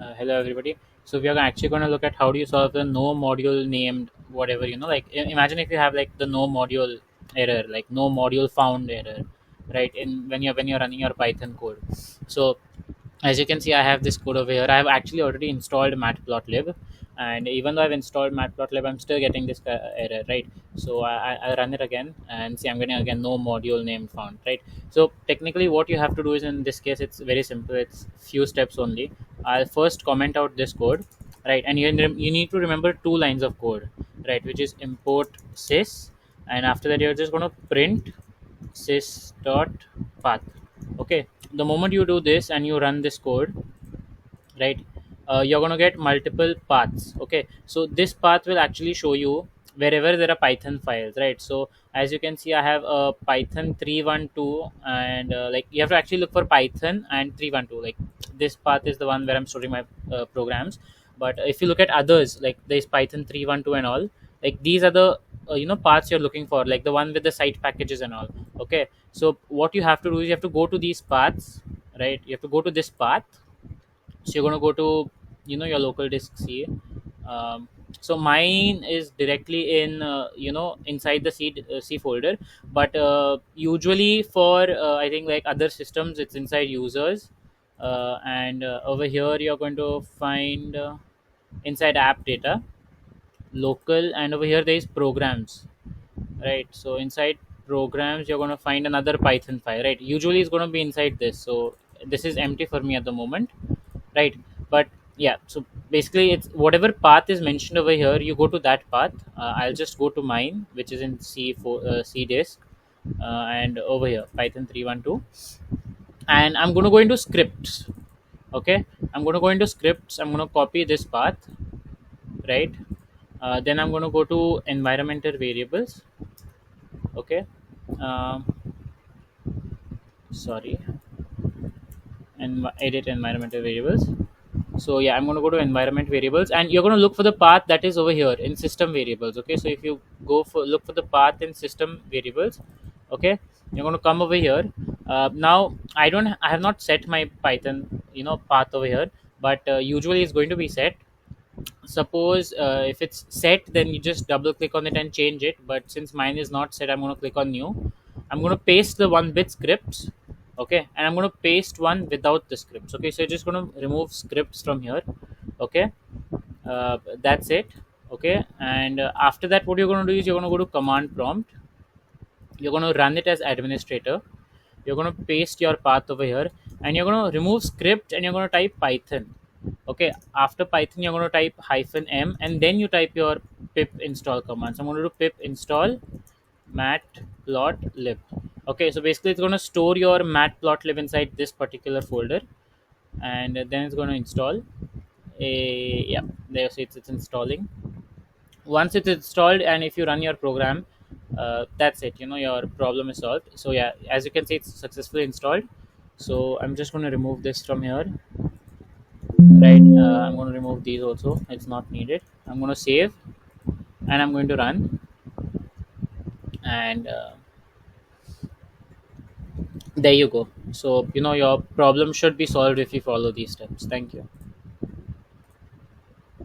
Hello everybody. So we are actually going to look at how do you solve the no module named whatever, like imagine if you have like the no module error, like no module found error, right? In when you're running your Python code. So as you can see, I have this code over here. I have actually already installed matplotlib, and even though I've installed matplotlib, I'm still getting this error, right? So I run it again and see I'm getting again no module name found, right? So technically what you have to do is, in this case, it's very simple. It's few steps only. I'll first comment out this code, right? And you need to remember two lines of code, right? Which is import sys, and after that you're just going to print sys dot path. Okay, the moment you do this and you run this code, right, you're going to get multiple paths. Okay, so this path will actually show you wherever there are Python files, right? So as you can see, I have a Python 312, and like you have to actually look for Python and 312. Like this path is the one where I'm storing my programs. But if you look at others, like there's Python 312 and all, like these are the paths you're looking for, like the one with the site packages and all. Okay, so what you have to do is you have to go to these paths, right? You have to go to this path. So you're going to go to your local disk C. So mine is directly in inside the C folder, but usually for I think like other systems it's inside users, and over here you're going to find inside app data local, and over here there is programs, right? So inside programs you're going to find another Python file, right? Usually it's going to be inside this. So this is empty for me at the moment, right? But yeah, so basically it's whatever path is mentioned over here, you go to that path. I'll just go to mine, which is in C disk, and over here Python 312, and I'm going to go into scripts. Okay, I'm going to go into scripts. I'm going to copy this path, right? Then I'm going to go to environmental variables. Okay, um, sorry, and edit environmental variables. So yeah, I'm going to go to environment variables, and you're going to look for the path that is over here in system variables. Okay, so if you go for look for the path in system variables, okay, you're going to come over here. Now I have not set my Python path over here, but usually it's going to be set. Suppose if it's set, then you just double click on it and change it, but since mine is not set, I'm going to click on new. I'm going to paste the one with scripts. Okay, and I'm going to paste one without the scripts. Okay, so you're just going to remove scripts from here. Okay, that's it. Okay, and after that what you're going to do is you're going to go to command prompt. You're going to run it as administrator. You're going to paste your path over here, and you're going to remove script, and you're going to type Python. Okay, after Python you're going to type -m, and then you type your pip install command. So I'm going to do pip install matplotlib. Okay, so basically it's going to store your matplotlib inside this particular folder, and then it's going to install yeah, there. So it's installing. Once it's installed, and if you run your program, that's it, your problem is solved. So yeah, as you can see, it's successfully installed. So I'm just going to remove this from here, right? I'm going to remove these also, it's not needed. I'm going to save, and I'm going to run, and there you go. So your problem should be solved if you follow these steps. Thank you.